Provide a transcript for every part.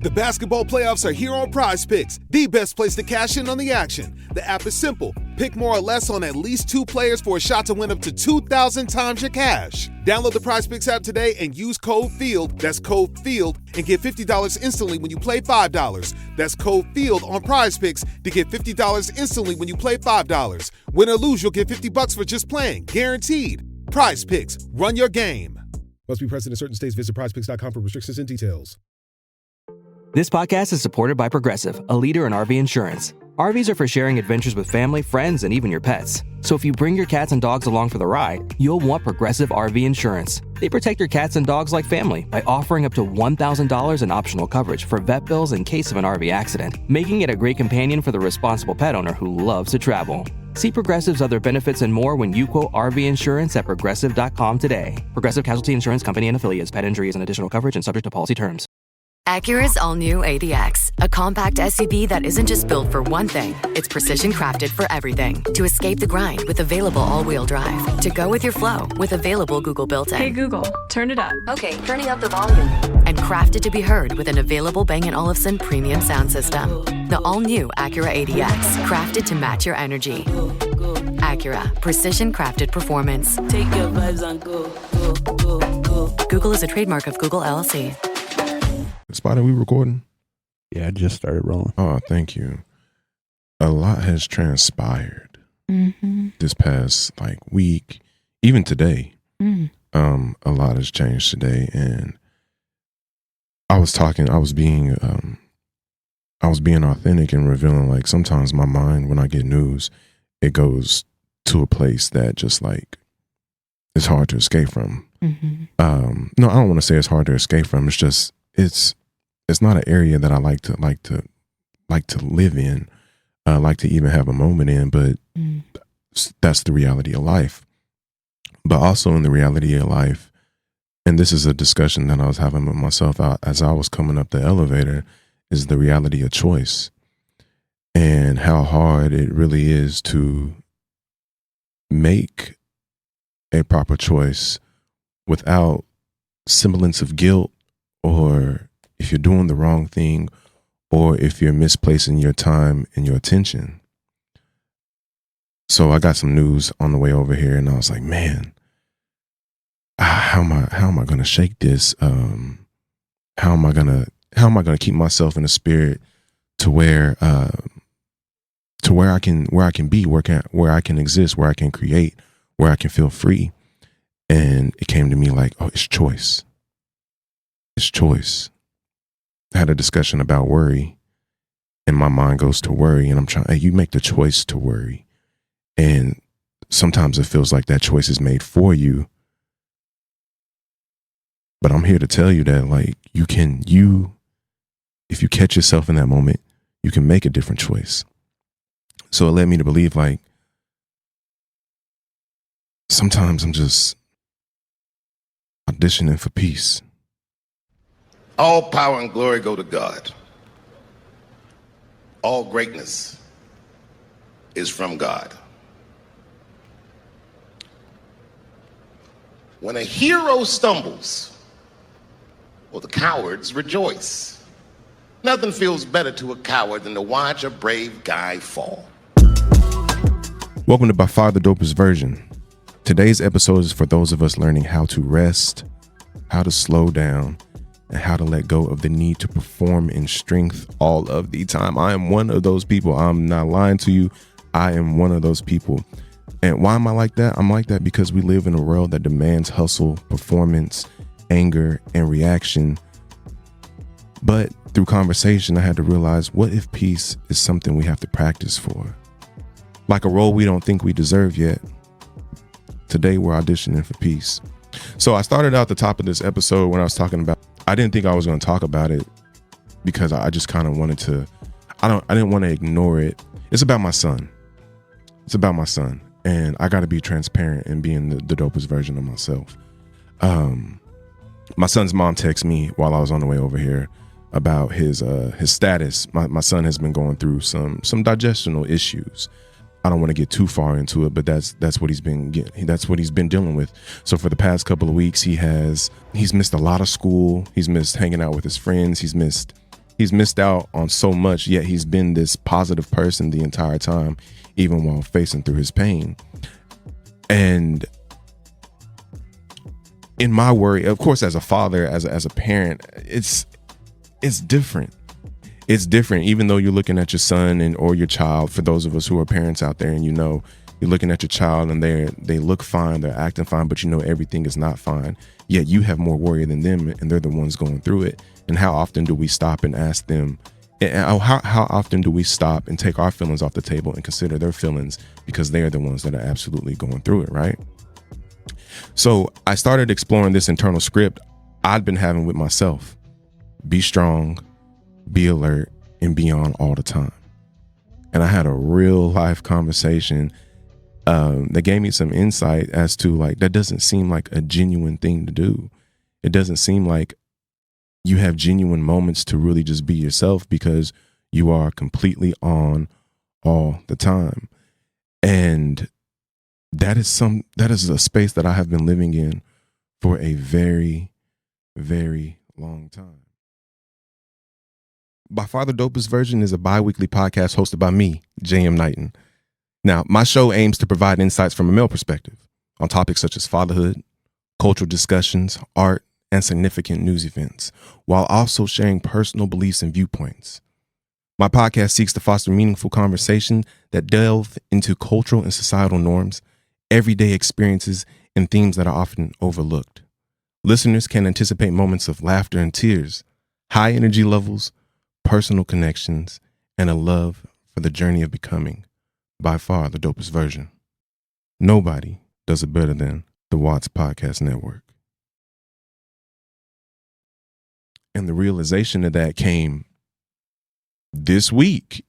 The basketball playoffs are here on Prize Picks, the best place to cash in on the action. The app is simple. Pick more or less on at least 2 players for a shot to win up to 2,000 times your cash. Download the Prize Picks app today and use code FIELD, that's code FIELD, and get $50 instantly when you play $5. That's code FIELD on Prize Picks to get $50 instantly when you play $5. Win or lose, you'll get $50 for just playing, guaranteed. Prize Picks, run your game. Must be present in certain states. Visit prizepicks.com for restrictions and details. This podcast is supported by Progressive, a leader in RV insurance. RVs are for sharing adventures with family, friends, and even your pets. So if you bring your cats and dogs along for the ride, you'll want Progressive RV insurance. They protect your cats and dogs like family by offering up to $1,000 in optional coverage for vet bills in case of an RV accident, making it a great companion for the responsible pet owner who loves to travel. See Progressive's other benefits and more when you quote RV insurance at Progressive.com today. Progressive Casualty Insurance Company and Affiliates. Pet injuries and additional coverage and subject to policy terms. Acura's all-new ADX, a compact SUV that isn't just built for one thing, it's precision-crafted for everything. To escape the grind with available all-wheel drive. To go with your flow with available Google built-in. Hey Google, turn it up. Okay, turning up the volume. And crafted to be heard with an available Bang & Olufsen premium sound system. The all-new Acura ADX, crafted to match your energy. Acura, precision-crafted performance. Take your vibes and go. Google is a trademark of Google LLC. Spot, are we recording? Yeah, I just started rolling. Oh, thank you. A lot has transpired this past week, even today. A lot has changed today, and I was being authentic and revealing. Sometimes my mind, when I get news, it goes to a place that just it's hard to escape from. No, I don't want to say it's hard to escape from. It's just it's not an area that I like to live in, like to even have a moment in, but that's the reality of life. But also in the reality of life, and this is a discussion that I was having with myself as I was coming up the elevator, is the reality of choice and how hard it really is to make a proper choice without semblance of guilt, or if you're doing the wrong thing, or if you're misplacing your time and your attention. So I got some news on the way over here, and I was like, man, how am I going to shake this? How am I going to keep myself in a spirit to where I can be, where I can exist, where I can create, where I can feel free. And it came to me it's choice. It's choice. I had a discussion about worry, and my mind goes to worry, and I'm trying, you make the choice to worry. And sometimes it feels like that choice is made for you. But I'm here to tell you that if you catch yourself in that moment, you can make a different choice. So it led me to believe sometimes I'm just auditioning for peace. All power and glory go to God. All greatness is from God. When a hero stumbles, the cowards rejoice. Nothing feels better to a coward than to watch a brave guy fall. Welcome to By Far the Dopest version. Today's episode is for those of us learning how to rest, how to slow down, and how to let go of the need to perform in strength all of the time. I am one of those people. I'm not lying to you. I am one of those people. And why am I like that? I'm like that because we live in a world that demands hustle, performance, anger, and reaction. But through conversation, I had to realize, what if peace is something we have to practice for? Like a role we don't think we deserve yet. Today, we're auditioning for peace. So I started out the top of this episode when I was talking about, I didn't think I was going to talk about it because I just kind of wanted to, I didn't want to ignore it. It's about my son. It's about my son. And I got to be transparent in being the dopest version of myself. My son's mom texted me while I was on the way over here about his status. My son has been going through some digestional issues. I don't want to get too far into it, but that's what he's been dealing with. So for the past couple of weeks, he's missed a lot of school. He's missed hanging out with his friends. He's missed He's missed out on so much, yet he's been this positive person the entire time, even while facing through his pain. And in my worry, of course, as a father, as a parent, it's different. It's different, even though you're looking at your son or your child. For those of us who are parents out there, and you're looking at your child and they look fine, they're acting fine, but everything is not fine. Yet you have more worry than them, and they're the ones going through it. And how often do we stop and ask them? How often do we stop and take our feelings off the table and consider their feelings, because they are the ones that are absolutely going through it, right? So I started exploring this internal script I'd been having with myself. Be strong, be alert, and be on all the time. And I had a real life conversation that gave me some insight as to, like, that doesn't seem like a genuine thing to do. It doesn't seem like you have genuine moments to really just be yourself, because you are completely on all the time. And that is a space that I have been living in for a very, very long time. By Far the Dopest Version is a bi-weekly podcast hosted by me, J.M. Knighton. Now, my show aims to provide insights from a male perspective on topics such as fatherhood, cultural discussions, art, and significant news events, while also sharing personal beliefs and viewpoints. My podcast seeks to foster meaningful conversation that delve into cultural and societal norms, everyday experiences, and themes that are often overlooked. Listeners can anticipate moments of laughter and tears, high energy levels, personal connections, and a love for the journey of becoming by far the dopest version. Nobody does it better than the Watts Podcast Network. And the realization of that came this week.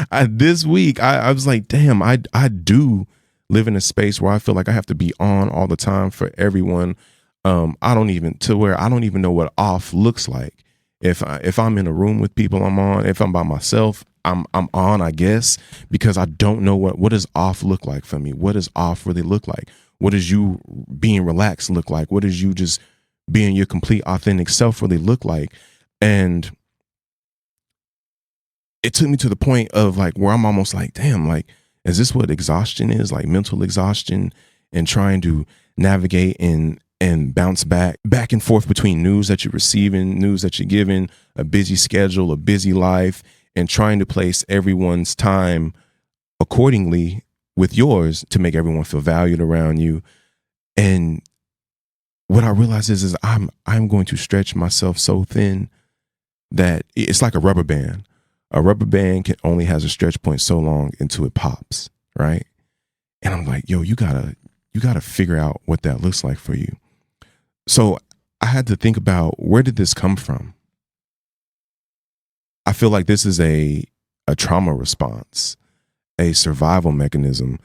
I was like, damn, I do live in a space where I feel like I have to be on all the time for everyone. I don't even know what off looks like. If I'm in a room with people, I'm on. If I'm by myself, I'm on, I guess, because I don't know what does off look like for me. What does off really look like? What does you being relaxed look like? What does you just being your complete authentic self really look like? And it took me to the point of, like, where I'm almost like, damn, like, is this what exhaustion is? Like, mental exhaustion, and trying to navigate and bounce back and forth between news that you're receiving, news that you're giving, a busy schedule, a busy life, and trying to place everyone's time accordingly with yours to make everyone feel valued around you. And what I realize is I'm going to stretch myself so thin that it's like a rubber band. A rubber band only has a stretch point so long until it pops, right? And I'm like, yo, you gotta figure out what that looks like for you. So I had to think about, where did this come from? I feel like this is a trauma response, a survival mechanism,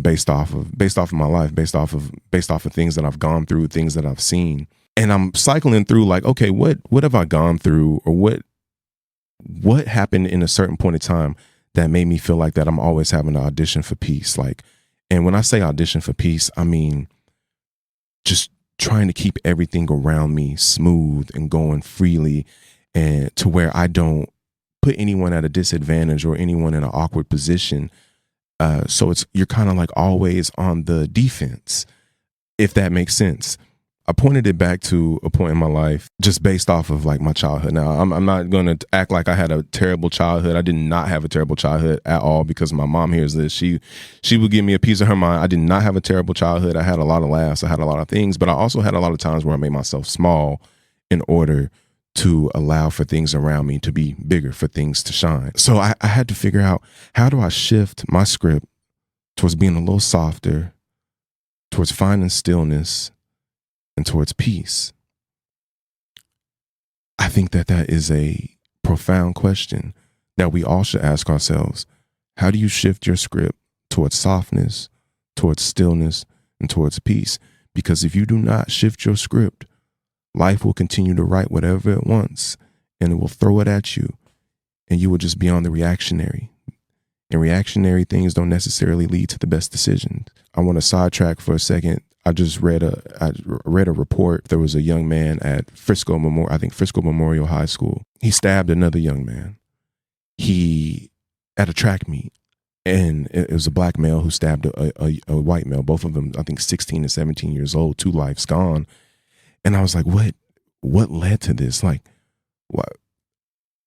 based off of my life, based off of things that I've gone through, things that I've seen. And I'm cycling through, like, okay, what have I gone through, or what happened in a certain point in time that made me feel like that I'm always having to audition for peace? Like, and when I say audition for peace, I mean just trying to keep everything around me smooth and going freely, and to where I don't put anyone at a disadvantage or anyone in an awkward position. So you're kind of like always on the defense, if that makes sense. I pointed it back to a point in my life just based off of, like, my childhood. Now, I'm not going to act like I had a terrible childhood. I did not have a terrible childhood at all, because my mom hears this. She would give me a piece of her mind. I did not have a terrible childhood. I had a lot of laughs. I had a lot of things, but I also had a lot of times where I made myself small in order to allow for things around me to be bigger, for things to shine. So I had to figure out, how do I shift my script towards being a little softer, towards finding stillness, and towards peace? I think that is a profound question that we all should ask ourselves. How do you shift your script towards softness, towards stillness, and towards peace? Because if you do not shift your script, life will continue to write whatever it wants, and it will throw it at you, and you will just be on the reactionary. And reactionary things don't necessarily lead to the best decisions. I want to sidetrack for a second. I read a report. There was a young man at Frisco Memorial High School. He stabbed another young man. He at a track meet, and it was a black male who stabbed a white male. Both of them, I think, 16 and 17 years old. 2 lives gone. And I was like, what led to this? Like,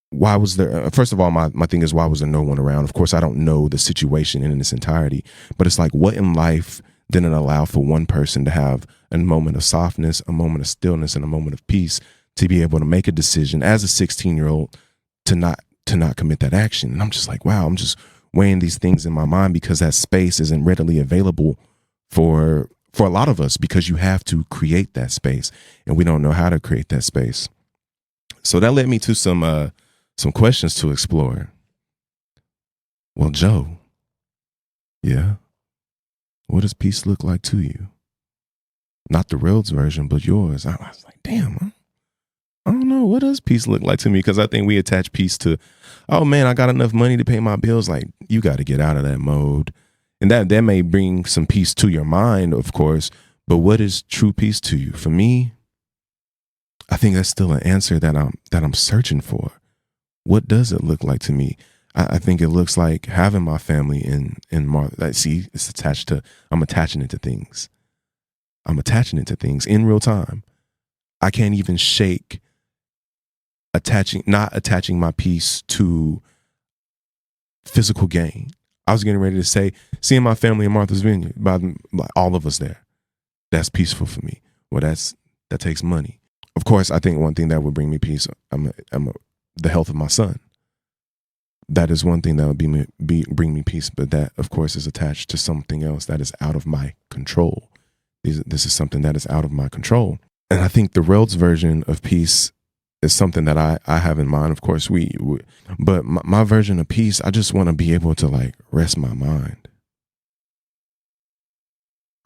why was there? First of all, my thing is, why was there no one around? Of course, I don't know the situation in its entirety, but it's like, what in life didn't allow for one person to have a moment of softness, a moment of stillness, and a moment of peace to be able to make a decision as a 16-year-old to not commit that action? And I'm just like, wow, I'm just weighing these things in my mind because that space isn't readily available for a lot of us, because you have to create that space, and we don't know how to create that space. So that led me to some questions to explore. Well, Joe, yeah, what does peace look like to you? Not the Rhodes version, but yours. I was like, damn, I don't know. What does peace look like to me? Because I think we attach peace to, oh man, I got enough money to pay my bills. Like, you got to get out of that mode. And that may bring some peace to your mind, of course, but what is true peace to you? For me, I think that's still an answer that I'm searching for. What does it look like to me? I think it looks like having my family in Martha. See, it's attached to, I'm attaching it to things. I'm attaching it to things in real time. I can't even shake not attaching my peace to physical gain. I was getting ready to say, seeing my family in Martha's Vineyard, by all of us there, that's peaceful for me. Well, that takes money. Of course, I think one thing that would bring me peace, the health of my son. That is one thing that would bring me peace, but that, of course, is attached to something else that is out of my control. This is something that is out of my control. And I think the Rhodes version of peace is something that I have in mind. Of course, but my version of peace, I just want to be able to like rest my mind.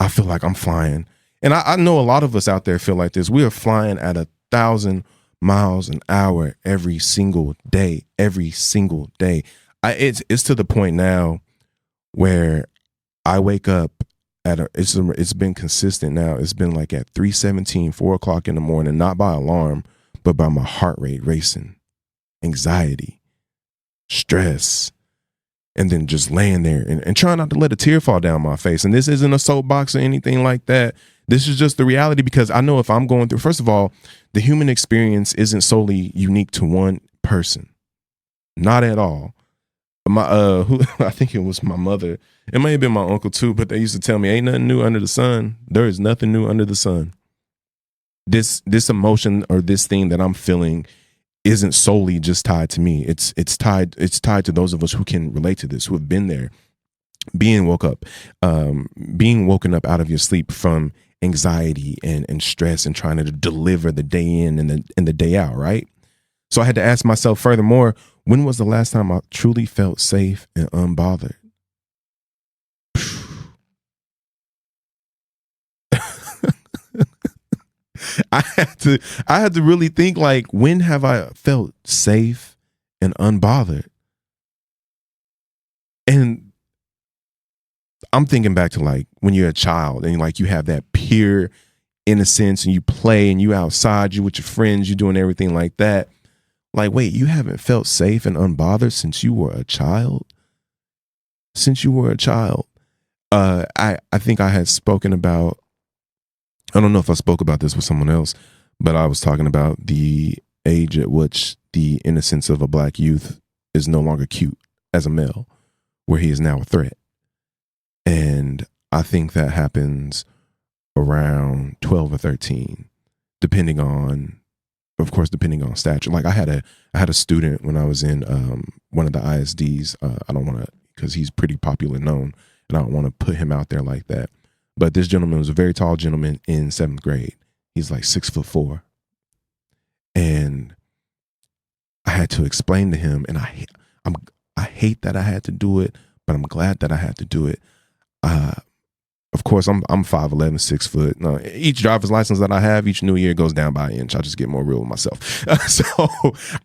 I feel like I'm flying. And I know a lot of us out there feel like this. We are flying at 1,000 miles an hour every single day. It's to the point now where I wake up it's been consistent now. It's been like at 3:17, 4 o'clock in the morning, not by alarm, but by my heart rate racing, anxiety, stress, and then just laying there and trying not to let a tear fall down my face. And this isn't a soapbox or anything like that. This is just the reality, because I know if I'm going through, first of all, the human experience isn't solely unique to one person. Not at all. I think it was my mother. It may have been my uncle too, but they used to tell me, ain't nothing new under the sun. There is nothing new under the sun. This emotion or this thing that I'm feeling isn't solely just tied to me. It's tied to those of us who can relate to this, who have been there, being woken up out of your sleep from anxiety and stress and trying to deliver the day in and the day out, right? So I had to ask myself, furthermore, when was the last time I truly felt safe and unbothered? I had to really think, like, when have I felt safe and unbothered? And I'm thinking back to like when you're a child and like you have that pure innocence and you play and you outside, you with your friends, you doing everything like that. Like, wait, you haven't felt safe and unbothered since you were a child? I think I had spoken about, I don't know if I spoke about this with someone else, but I was talking about the age at which the innocence of a black youth is no longer cute as a male, where he is now a threat. And I think that happens around 12 or 13, depending on stature. Like I had a student when I was in one of the ISDs. I don't want to, because he's pretty popular known, and I don't want to put him out there like that. But this gentleman was a very tall gentleman in 7th grade. He's like 6'4", and I had to explain to him, and I hate that I had to do it, but I'm glad that I had to do it. Of course, I'm 5'11", 6 foot. No, each driver's license that I have, each new year goes down by an inch. I just get more real with myself. So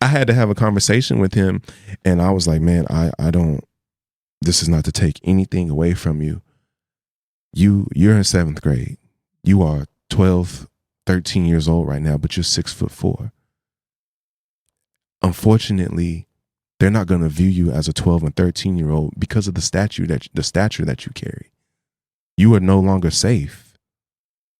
I had to have a conversation with him, and I was like, man, I don't. This is not to take anything away from you. You're in 7th grade. You are 12, 13 years old right now, but you're 6'4". unfortunately, they're not going to view you as a 12 and 13-year-old because of the stature that you carry. You are no longer safe.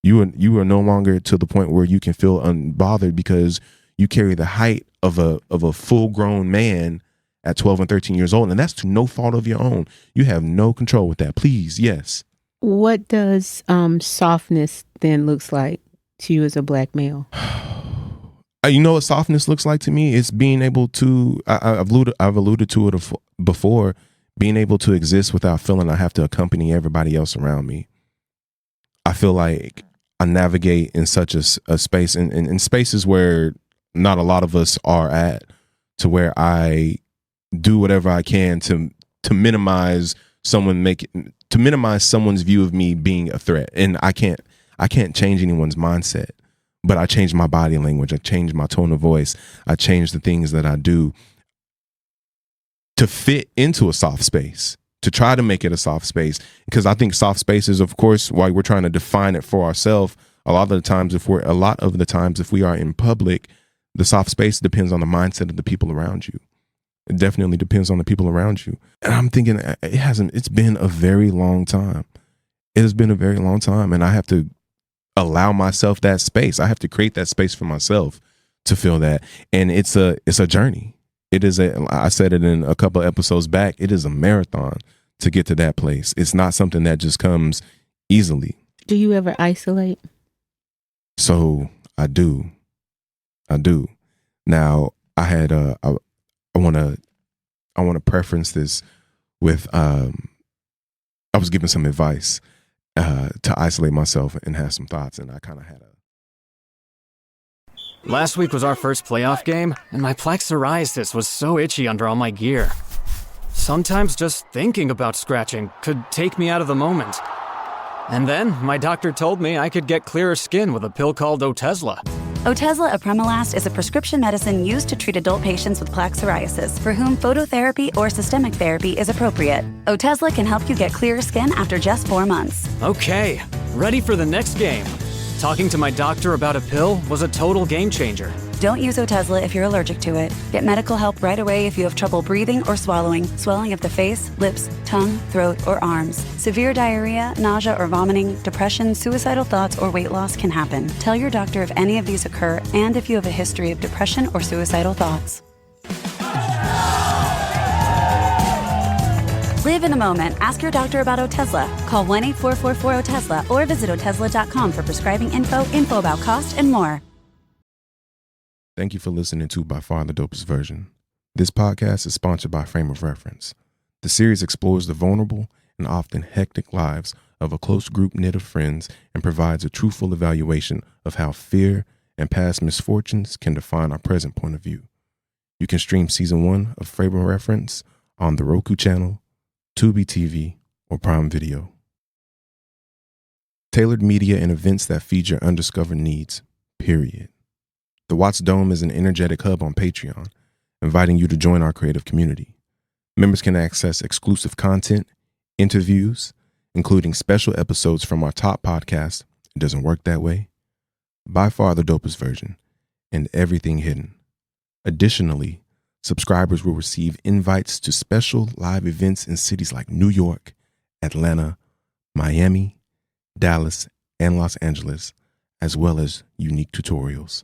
You are no longer to the point where you can feel unbothered because you carry the height of a full-grown man at 12 and 13 years old, and that's to no fault of your own. You have no control with that. Please, yes. What does softness then looks like to you as a black male? You know what softness looks like to me? It's being able to, I've alluded to it before, being able to exist without feeling I have to accompany everybody else around me. I feel like I navigate in such a space, in spaces where not a lot of us are at, to where I do whatever I can to minimize someone's view of me being a threat. And I can't change anyone's mindset. But I changed my body language. I changed my tone of voice. I changed the things that I do to fit into a soft space, to try to make it a soft space. Because I think soft spaces, of course, while we're trying to define it for ourselves, a lot of the times if we are in public, the soft space depends on the mindset of the people around you. It definitely depends on the people around you. And I'm thinking it's been a very long time. It has been a very long time. And I have to allow myself that space. I have to create that space for myself to feel that. And it's a journey. I said it in a couple of episodes back, it is a marathon to get to that place. It's not something that just comes easily. Do you ever isolate? So I do. Now I want to preference this with, I was given some advice to isolate myself and have some thoughts, and I kind of had Last week was our first playoff game, and my plaque psoriasis was so itchy under all my gear. Sometimes just thinking about scratching could take me out of the moment. And then my doctor told me I could get clearer skin with a pill called Otezla. Otezla apremilast is a prescription medicine used to treat adult patients with plaque psoriasis for whom phototherapy or systemic therapy is appropriate. Otezla can help you get clearer skin after just 4 months. Okay, ready for the next game. Talking to my doctor about a pill was a total game changer. Don't use Otezla if you're allergic to it. Get medical help right away if you have trouble breathing or swallowing, swelling of the face, lips, tongue, throat, or arms. Severe diarrhea, nausea or vomiting, depression, suicidal thoughts, or weight loss can happen. Tell your doctor if any of these occur and if you have a history of depression or suicidal thoughts. Live in the moment. Ask your doctor about Otezla. Call 1-844-4-OTEZLA or visit Otezla.com for prescribing info about cost, and more. Thank you for listening to By Far the Dopest Version. This podcast is sponsored by Frame of Reference. The series explores the vulnerable and often hectic lives of a close group knit of friends and provides a truthful evaluation of how fear and past misfortunes can define our present point of view. You can stream Season 1 of Frame of Reference on the Roku channel, Tubi TV, or Prime Video. Tailored media and events that feed your undiscovered needs, period. The Watts Dome is an energetic hub on Patreon, inviting you to join our creative community. Members can access exclusive content, interviews, including special episodes from our top podcast, It Doesn't Work That Way, By Far the Dopest Version, and Everything Hidden. Additionally, subscribers will receive invites to special live events in cities like New York, Atlanta, Miami, Dallas, and Los Angeles, as well as unique tutorials.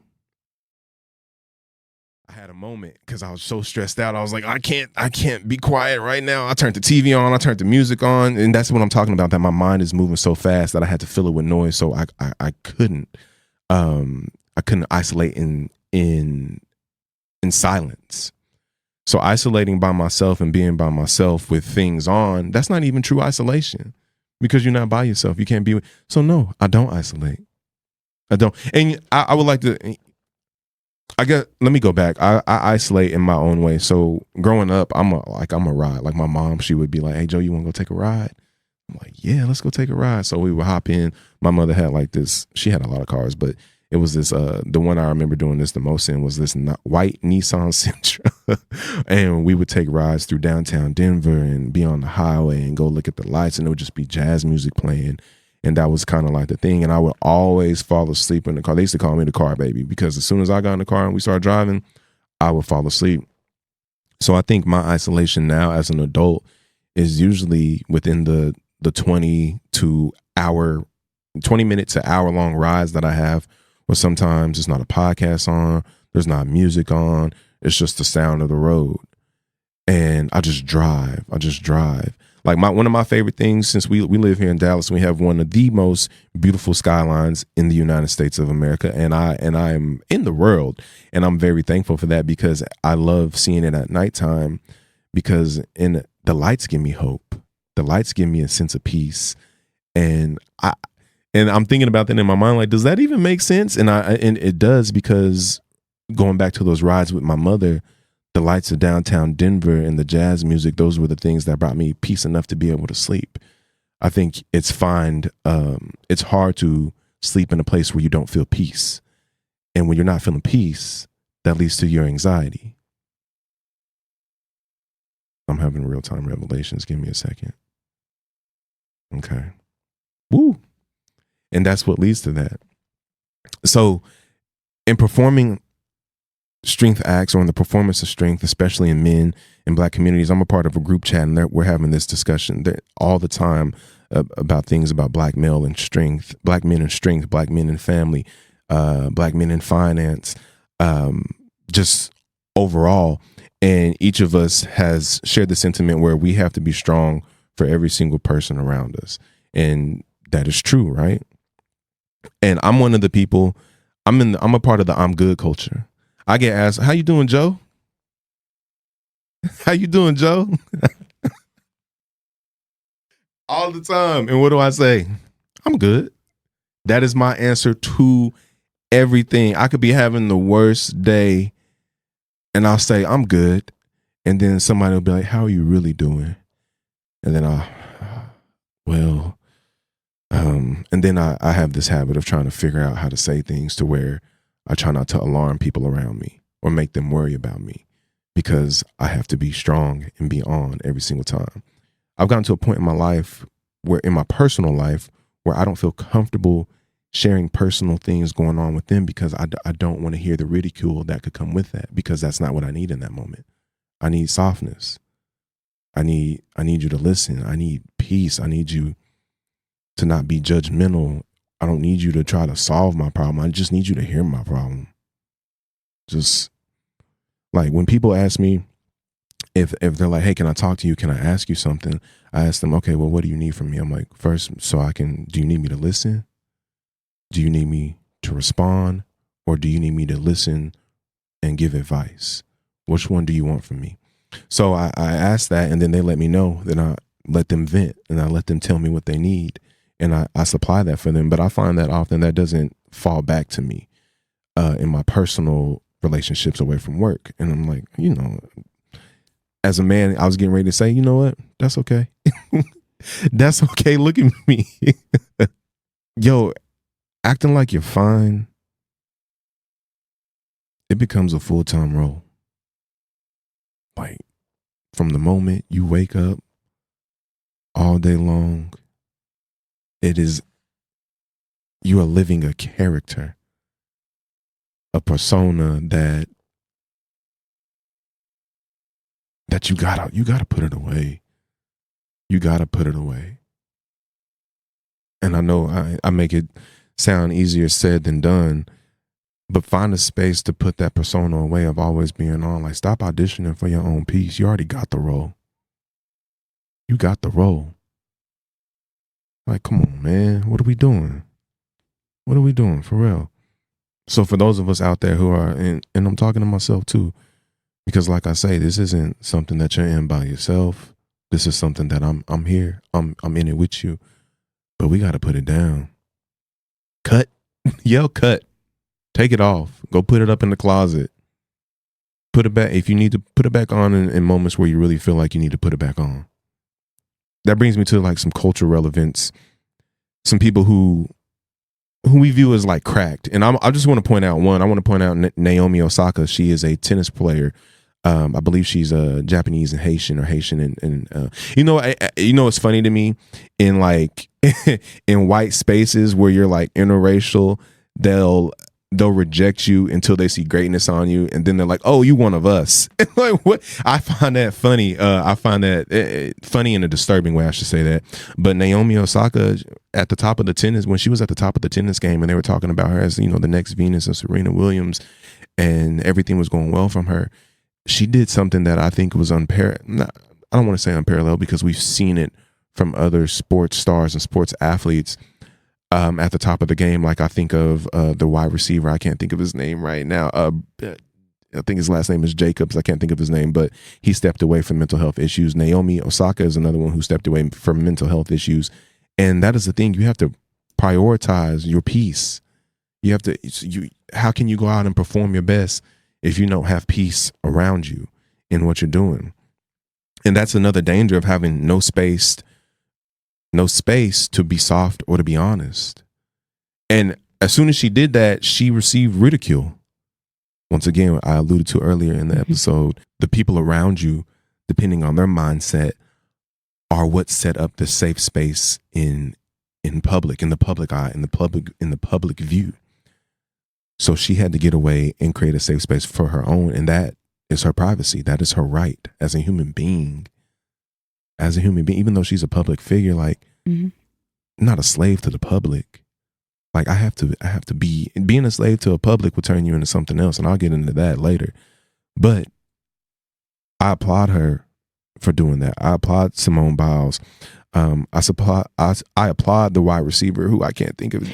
I had a moment because I was so stressed out. I was like, I can't be quiet right now. I turned the TV on, I turned the music on, and that's what I'm talking about, that my mind is moving so fast that I had to fill it with noise. So I couldn't isolate in silence. So isolating by myself and being by myself with things on, that's not even true isolation because you're not by yourself. You can't be. So no, I don't isolate. I don't. And I would like to, let me go back. I isolate in my own way. So growing up, I'm a ride. Like my mom, she would be like, "Hey Joe, you want to go take a ride?" I'm like, "Yeah, let's go take a ride." So we would hop in. My mother had like this, she had a lot of cars, but it was this, the one I remember doing this the most in was this white Nissan Sentra. And we would take rides through downtown Denver and be on the highway and go look at the lights, and it would just be jazz music playing. And that was kind of like the thing. And I would always fall asleep in the car. They used to call me the car baby because as soon as I got in the car and we started driving, I would fall asleep. So I think my isolation now as an adult is usually within the 20 minute to hour long rides that I have, where sometimes it's not a podcast on, there's not music on, it's just the sound of the road. And I just drive. Like one of my favorite things, since we live here in Dallas, we have one of the most beautiful skylines in the United States of America, and I am in the world, and I'm very thankful for that, because I love seeing it at nighttime, because the lights give me hope. The lights give me a sense of peace, and I'm thinking about that in my mind, like, does that even make sense? And it does, because going back to those rides with my mother, the lights of downtown Denver and the jazz music, those were the things that brought me peace enough to be able to sleep. I think it's hard to sleep in a place where you don't feel peace. And when you're not feeling peace, that leads to your anxiety. I'm having real-time revelations. Give me a second. Okay. Woo. And that's what leads to that. So in performing strength acts, or in the performance of strength, especially in men in Black communities, I'm a part of a group chat, and we're having this discussion all the time about things about Black men in strength, Black men in family, Black men in finance, just overall. And each of us has shared the sentiment where we have to be strong for every single person around us. And that is true, right? And I'm one of the people, I'm a part of the I'm good culture. I get asked, how you doing, Joe? How you doing, Joe? All the time. And what do I say? I'm good. That is my answer to everything. I could be having the worst day and I'll say, I'm good. And then somebody will be like, how are you really doing? And then and then I have this habit of trying to figure out how to say things to where I try not to alarm people around me or make them worry about me, because I have to be strong and be on every single time. I've gotten to a point in my life in my personal life, where I don't feel comfortable sharing personal things going on with them, because I don't want to hear the ridicule that could come with that, because that's not what I need in that moment. I need softness. I need you to listen. I need peace. I need you to not be judgmental. I don't need you to try to solve my problem. I just need you to hear my problem. Just like when people ask me, if they're like, hey, can I talk to you? Can I ask you something? I ask them, okay, well, what do you need from me? I'm like, first, do you need me to listen? Do you need me to respond? Or do you need me to listen and give advice? Which one do you want from me? So I ask that, and then they let me know. Then I let them vent, and I let them tell me what they need. And I supply that for them. But I find that often that doesn't fall back to me in my personal relationships away from work. And I'm like, as a man, I was getting ready to say, you know what? That's okay. That's okay. Look at me. Yo, acting like you're fine, it becomes a full-time role. Like, from the moment you wake up all day long, you are living a character, a persona that you gotta put it away. You gotta put it away. And I know I make it sound easier said than done, but find a space to put that persona away of always being on. Like, stop auditioning for your own piece. You already got the role. You got the role. Like, come on, man. What are we doing? What are we doing for real? So for those of us out there who are, and I'm talking to myself too, because like I say, this isn't something that you're in by yourself. This is something that I'm here. I'm in it with you. But we got to put it down. Cut. Yell cut. Take it off. Go put it up in the closet. Put it back. If you need to put it back on in moments where you really feel like you need to put it back on. That brings me to like some cultural relevance. Some people who we view as like cracked. And I just want to point out one. I want to point out Naomi Osaka. She is a tennis player. I believe she's Japanese and Haitian, or Haitian and it's funny to me, in like in white spaces where you're like interracial, they'll they'll reject you until they see greatness on you, and then they're like, "Oh, you one of us." Like, what? I find that funny. I find that funny in a disturbing way, I should say that. But Naomi Osaka, at the top of the tennis, when she was at the top of the tennis game, and they were talking about her as, you know, the next Venus and Serena Williams, and everything was going well from her, she did something that I think was unparalleled. I don't want to say unparalleled, because we've seen it from other sports stars and sports athletes at the top of the game. Like, I think of the wide receiver. I can't think of his name right now. I think his last name is Jacobs. I can't think of his name, but he stepped away from mental health issues. Naomi Osaka is another one who stepped away from mental health issues. And that is the thing. You have to prioritize your peace. You have to, how can you go out and perform your best if you don't have peace around you in what you're doing? And that's another danger of having no space to be soft or to be honest. And as soon as she did that, she received ridicule. Once again, I alluded to earlier in the episode, the people around you, depending on their mindset, are what set up the safe space in public, in the public eye, in the public view. So she had to get away and create a safe space for her own, and that is her privacy. That is her right as a human being. As a human being, even though she's a public figure, like, not a slave to the public. Like, I have to be, being a slave to a public will turn you into something else, and I'll get into that later. But I applaud her for doing that. I applaud Simone Biles. I applaud the wide receiver who I can't think of.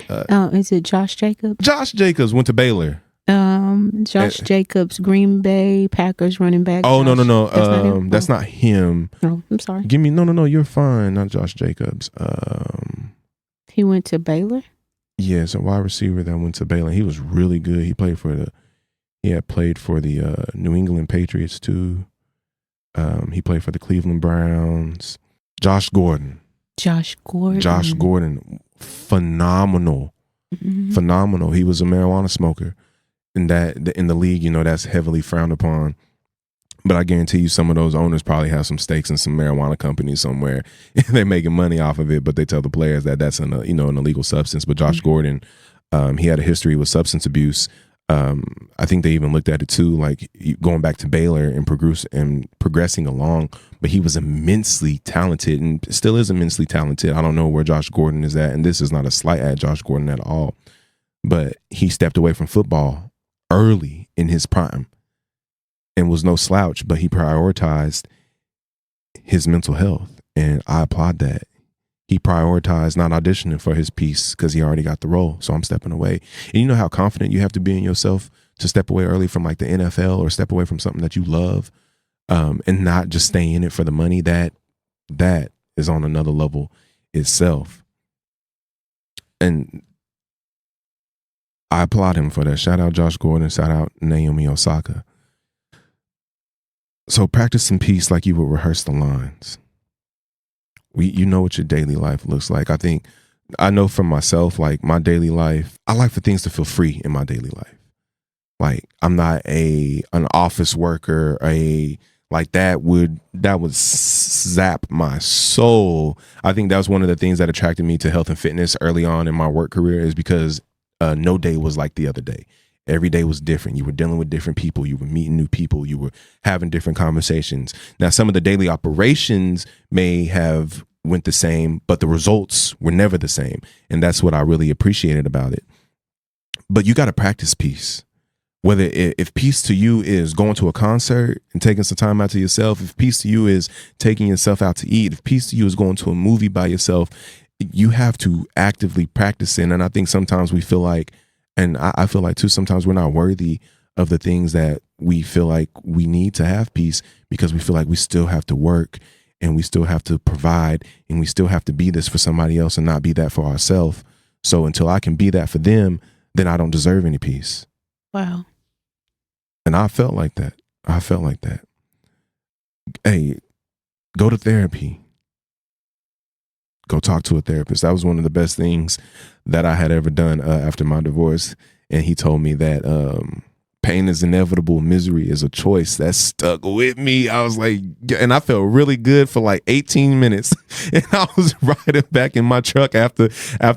Is it Josh Jacobs? Josh Jacobs went to Baylor. Josh Jacobs, Green Bay Packers running back. Oh, Josh. no. That's not him. Oh, I'm sorry. No, you're fine. Not Josh Jacobs. He went to Baylor? Yes, a wide receiver that went to Baylor. He was really good. He had played for the New England Patriots too. He played for the Cleveland Browns. Josh Gordon, phenomenal. Phenomenal. He was a marijuana smoker. In the league, you know, that's heavily frowned upon. But I guarantee you, some of those owners probably have some stakes in some marijuana companies somewhere. They're making money off of it, but they tell the players that that's an illegal substance. But Josh Gordon, he had a history with substance abuse. I think they even looked at it too, like going back to Baylor and progressing along. But he was immensely talented and still is immensely talented. I don't know where Josh Gordon is at, and this is not a slight at Josh Gordon at all. But he stepped away from football early in his prime and was no slouch, but he prioritized his mental health, and I applaud that. He prioritized not auditioning for his piece because he already got the role, so I'm stepping away. And you know how confident you have to be in yourself to step away early from like the NFL or step away from something that you love, and not just stay in it for the money. That is on another level itself. And I applaud him for that. Shout out Josh Gordon. Shout out Naomi Osaka. So practice some peace like you would rehearse the lines. You know what your daily life looks like. I know for myself, like my daily life, I like for things to feel free in my daily life. Like, I'm not an office worker, that would zap my soul. I think that was one of the things that attracted me to health and fitness early on in my work career, is because no day was like the other day. Every day was different. You were dealing with different people. You were meeting new people. You were having different conversations. Now, some of the daily operations may have went the same, but the results were never the same. And that's what I really appreciated about it. But you got to practice peace. Whether if peace to you is going to a concert and taking some time out to yourself, if peace to you is taking yourself out to eat, if peace to you is going to a movie by yourself, you have to actively practice it. And I think sometimes we feel like, and I feel like too, sometimes we're not worthy of the things that we feel like we need to have peace, because we feel like we still have to work and we still have to provide and we still have to be this for somebody else and not be that for ourselves. So until I can be that for them, then I don't deserve any peace. Wow. And I felt like that. Hey, go to therapy. Go talk to a therapist. That was one of the best things that I had ever done after my divorce. And he told me that pain is inevitable, misery is a choice. That stuck with me. I was like, and I felt really good for like 18 minutes. And I was riding back in my truck after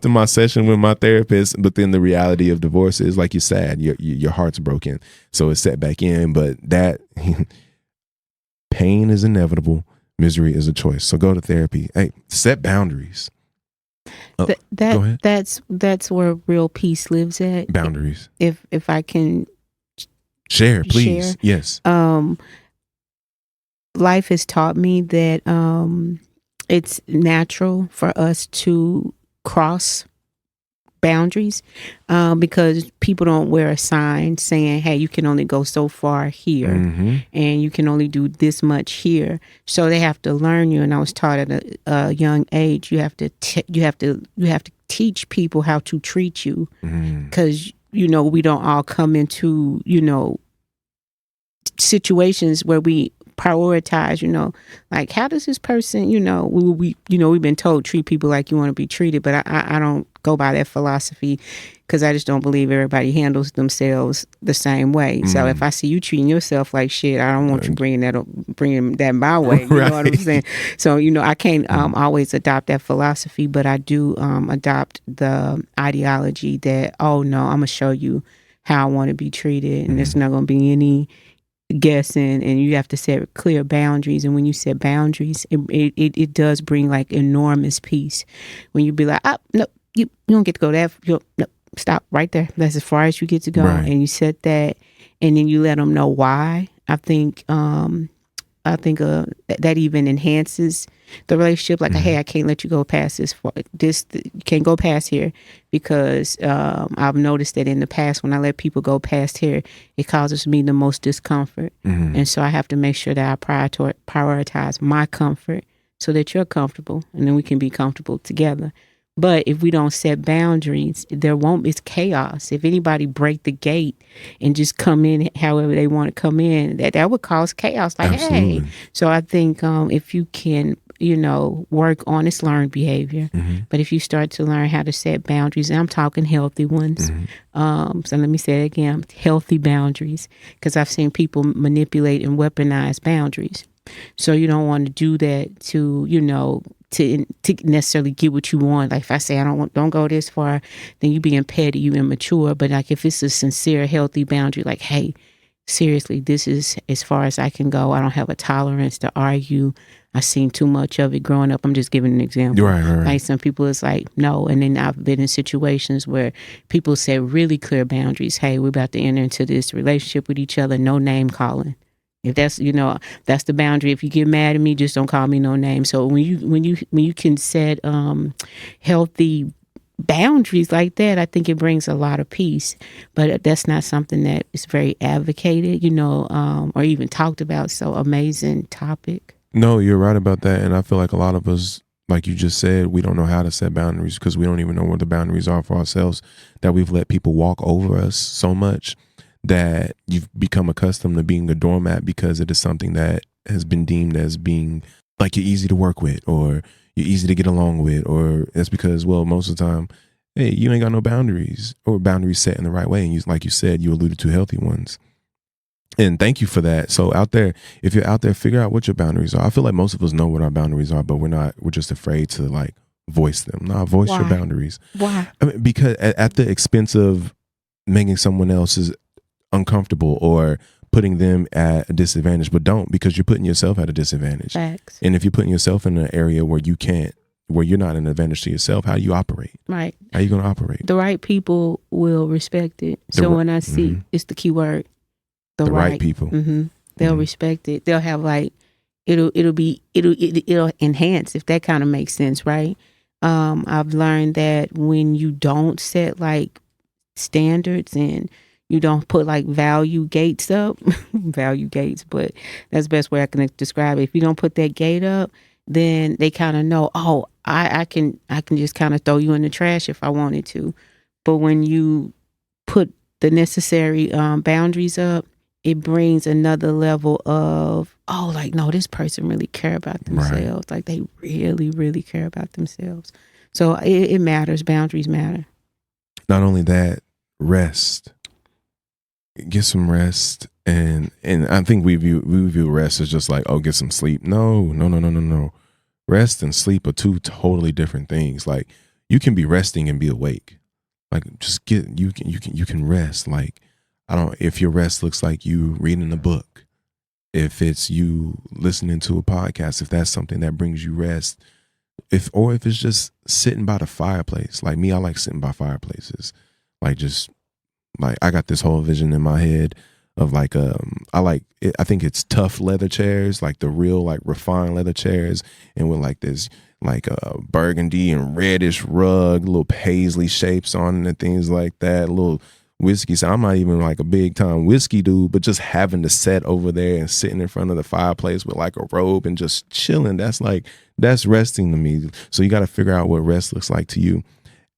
my session with my therapist. But then the reality of divorce is, like, you're sad, your heart's broken, so it's set back in. But that pain is inevitable, misery is a choice. So go to therapy. Hey, set boundaries. Go ahead. That's where real peace lives at. Boundaries. If I can share, please. Share. Yes. Life has taught me that it's natural for us to cross boundaries because people don't wear a sign saying, hey, you can only go so far here and you can only do this much here. So they have to learn you. And I was taught at a young age, you have to teach people how to treat you, because we don't all come into situations where we prioritize, like, how does this person, we've been told treat people like you want to be treated, but I don't go by that philosophy, because I just don't believe everybody handles themselves the same way. So if I see you treating yourself like shit, I don't want you bringing that my way. You know what I'm saying? So I can't always adopt that philosophy, but I do adopt the ideology that, oh no, I'm gonna show you how I want to be treated, and there's not gonna be any guessing, and you have to set clear boundaries. And when you set boundaries, it does bring like enormous peace. When you be like, no, you don't get to go that, no, stop right there. That's as far as you get to go. Right. And you set that, and then you let them know why. I think that even enhances the relationship. Like, hey, I can't let you go past this. You can't go past here, because I've noticed that in the past, when I let people go past here, it causes me the most discomfort. And so I have to make sure that I prioritize my comfort so that you're comfortable, and then we can be comfortable together. But if we don't set boundaries, it's chaos. If anybody break the gate and just come in however they want to come in, that would cause chaos. Like, absolutely. Hey. So I think if you can, work on this learned behavior, but if you start to learn how to set boundaries, and I'm talking healthy ones. So let me say it again, healthy boundaries, because I've seen people manipulate and weaponize boundaries. So you don't want to do that to necessarily get what you want. Like, if I say don't go this far, then you being petty, you immature. But like, if it's a sincere, healthy boundary, like, hey, seriously, this is as far as I can go. I don't have a tolerance to argue. I've seen too much of it growing up. I'm just giving an example. Right. Like, some people, it's like, no. And then I've been in situations where people set really clear boundaries. Hey, we're about to enter into this relationship with each other. No name calling. If that's, that's the boundary. If you get mad at me, just don't call me no name. So when you can set healthy boundaries like that, I think it brings a lot of peace. But that's not something that is very advocated, or even talked about. So amazing topic. No, you're right about that. And I feel like a lot of us, like you just said, we don't know how to set boundaries, because we don't even know where the boundaries are for ourselves, that we've let people walk over us so much that you've become accustomed to being a doormat, because it is something that has been deemed as being like you're easy to work with, or you're easy to get along with, or it's because, well, most of the time, hey, you ain't got no boundaries, or boundaries set in the right way. And like you said, you alluded to healthy ones. And thank you for that. So out there, if you're out there, figure out what your boundaries are. I feel like most of us know what our boundaries are, but we're just afraid to like voice them. No, voice your boundaries. Why? I mean, because at the expense of making someone else's uncomfortable or putting them at a disadvantage. But don't, because you're putting yourself at a disadvantage. Facts. And if you're putting yourself in an area where you're not an advantage to yourself, how do you operate? Right. How are you going to operate? The right people will respect it. When I see, it's the key word, the right people. They'll respect it. They'll have like, it'll enhance, if that kind of makes sense, right? I've learned that when you don't set like standards, and you don't put like value gates up, but that's the best way I can describe it. If you don't put that gate up, then they kind of know, oh, I can just kind of throw you in the trash if I wanted to. But when you put the necessary boundaries up, it brings another level of, oh, like, no, this person really care about themselves. Right. Like, they really, really care about themselves. So it matters. Boundaries matter. Not only that, rest. get some rest. And I think we view rest as just like, oh, get some sleep. No. Rest and sleep are two totally different things. Like, you can be resting and be awake. Like, just you can rest. Like, if your rest looks like you reading a book, if it's you listening to a podcast, if that's something that brings you rest, if it's just sitting by the fireplace. Like me, I like sitting by fireplaces. Like, just like, I got this whole vision in my head of like, I think it's tough leather chairs, like the real like refined leather chairs, and with like this like burgundy and reddish rug, little paisley shapes on it and things like that, little whiskey. So I'm not even like a big time whiskey dude, but just having to sit over there and sitting in front of the fireplace with like a robe and just chilling, that's resting to me. So you got to figure out what rest looks like to you.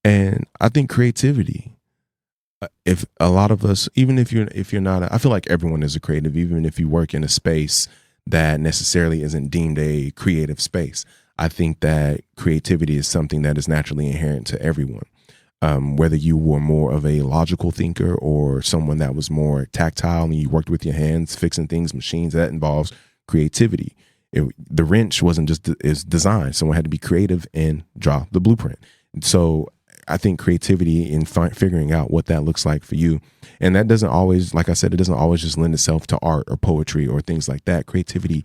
And I think creativity, if a lot of us, even if you're not, I feel like everyone is a creative, even if you work in a space that necessarily isn't deemed a creative space. I think that creativity is something that is naturally inherent to everyone. Whether you were more of a logical thinker or someone that was more tactile and you worked with your hands, fixing things, machines, that involves creativity. The wrench wasn't just is designed. Someone had to be creative and draw the blueprint. So I think creativity in figuring out what that looks like for you. And that doesn't always, like I said, it doesn't always just lend itself to art or poetry or things like that. Creativity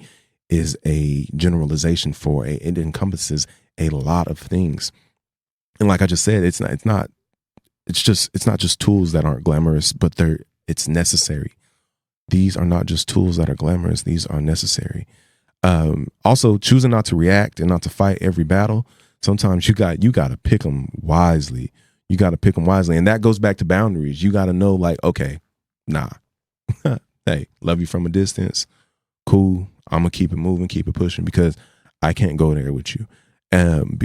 is a generalization it encompasses a lot of things. And like I just said, it's not just tools that aren't glamorous, but it's necessary. These are not just tools that are glamorous. These are necessary. Also, choosing not to react and not to fight every battle. Sometimes you got to pick them wisely. You got to pick them wisely. And that goes back to boundaries. You got to know, like, okay, nah. Hey, love you from a distance. Cool. I'm going to keep it moving, keep it pushing, because I can't go there with you.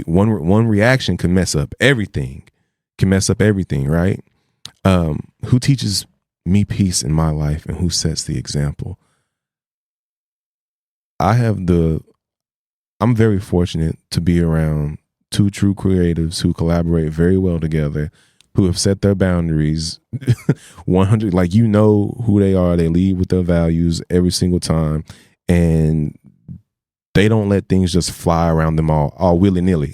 One reaction can mess up everything. Right? Who teaches me peace in my life and who sets the example? I'm very fortunate to be around two true creatives who collaborate very well together, who have set their boundaries 100, like, you know who they are. They lead with their values every single time, and they don't let things just fly around them all willy-nilly.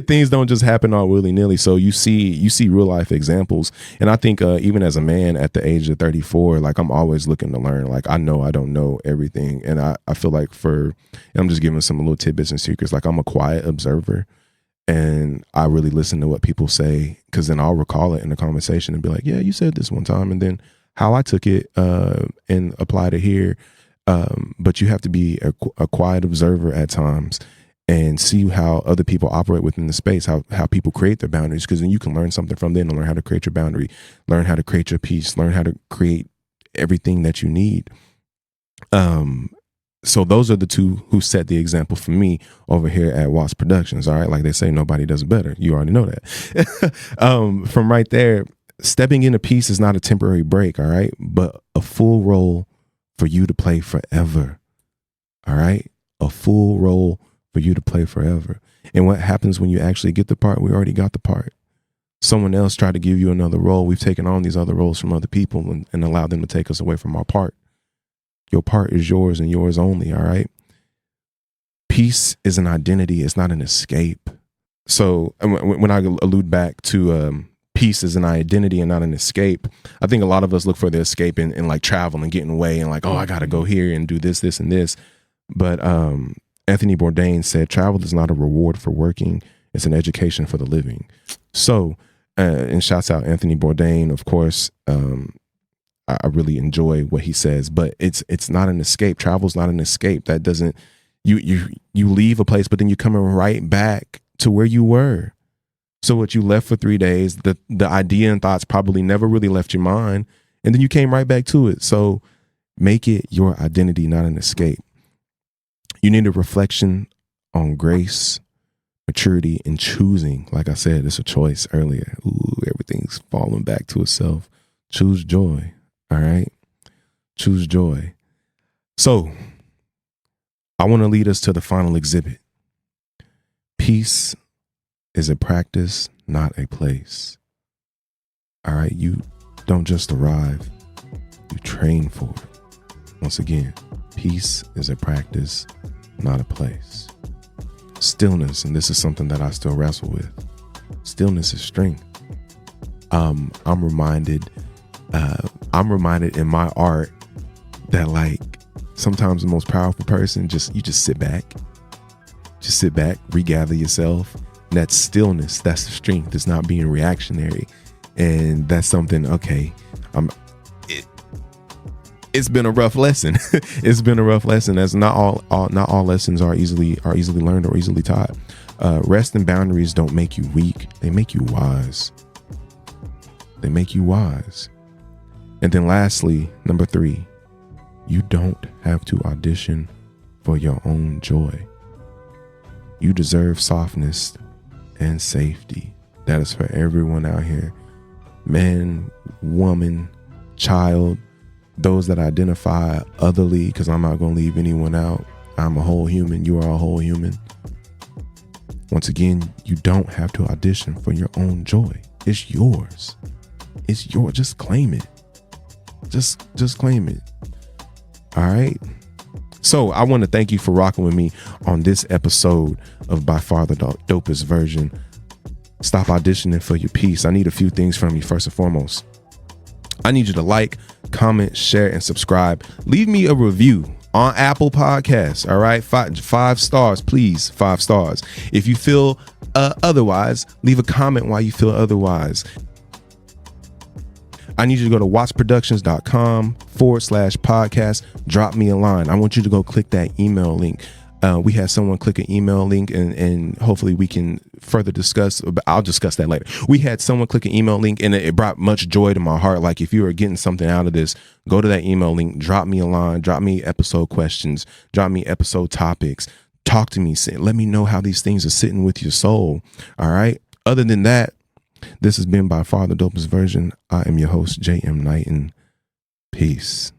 Things don't just happen all willy-nilly. So you see real life examples. And I think even as a man at the age of 34, like, I'm always looking to learn. Like, I know I don't know everything. And I feel like I'm just giving some little tidbits and secrets. Like, I'm a quiet observer, and I really listen to what people say, because then I'll recall it in the conversation and be like, yeah, you said this one time. And then how I took it and applied it here. But you have to be a quiet observer at times and see how other people operate within the space, how people create their boundaries, because then you can learn something from them and learn how to create your boundary, learn how to create your peace, learn how to create everything that you need. So those are the two who set the example for me over here at Watts Productions. All right. Like they say, nobody does it better. You already know that. From right there, stepping into peace is not a temporary break. All right. But a full role for you to play forever. All right. A full role for you to play forever. And what happens when you actually get the part? We already got the part. Someone else tried to give you another role. We've taken on these other roles from other people and allowed them to take us away from our part. Your part is yours and yours only. All right. Peace is an identity. It's not an escape. So when I allude back to peace is an identity and not an escape, I think a lot of us look for the escape in like travel and getting away and like, oh, I got to go here and do this, this, and this. But Anthony Bourdain said, travel is not a reward for working. It's an education for the living. So, and shouts out Anthony Bourdain, of course. I really enjoy what he says, but it's not an escape. Travel's not an escape. That doesn't, you leave a place, but then you're coming right back to where you were. So what you left for 3 days, the idea and thoughts probably never really left your mind, and then you came right back to it. So make it your identity, not an escape. You need a reflection on grace, maturity, and choosing. Like I said, it's a choice earlier. Ooh, everything's falling back to itself. Choose joy. All right. Choose joy. So I want to lead us to the final exhibit. Peace is a practice, not a place. All right. You don't just arrive. You train for it. Once again, peace is a practice, not a place. Stillness, and this is something that I still wrestle with. Stillness is strength. I'm reminded in my art that like sometimes the most powerful person you just sit back, regather yourself. And that's stillness. That's the strength. It's not being reactionary, and that's something. Okay, it's been a rough lesson. It's been a rough lesson. As not all lessons are easily learned or easily taught. Rest and boundaries don't make you weak. They make you wise. They make you wise. And then lastly, number 3, you don't have to audition for your own joy. You deserve softness and safety. That is for everyone out here. Man, woman, child, those that identify otherly, because I'm not going to leave anyone out. I'm a whole human. You are a whole human. Once again, you don't have to audition for your own joy. It's yours. It's yours. Just claim it. Just claim it. All right. So I want to thank you for rocking with me on this episode of By Far the Dopest Version. Stop auditioning for your peace. I need a few things from you. First and foremost, I need you to like, comment, share, and subscribe. Leave me a review on Apple Podcasts. All right. 5 stars, please. 5 stars. If you feel otherwise, leave a comment why you feel otherwise. I need you to go to watchproductions.com/podcast. Drop me a line. I want you to go click that email link. We had someone click an email link and hopefully we can further discuss. I'll discuss that later. We had someone click an email link and it brought much joy to my heart. Like if you are getting something out of this, go to that email link, drop me a line, drop me episode questions, drop me episode topics, talk to me, let me know how these things are sitting with your soul. All right. Other than that, this has been By Far the Dopest Version. I am your host, J.M. Knighton. Peace.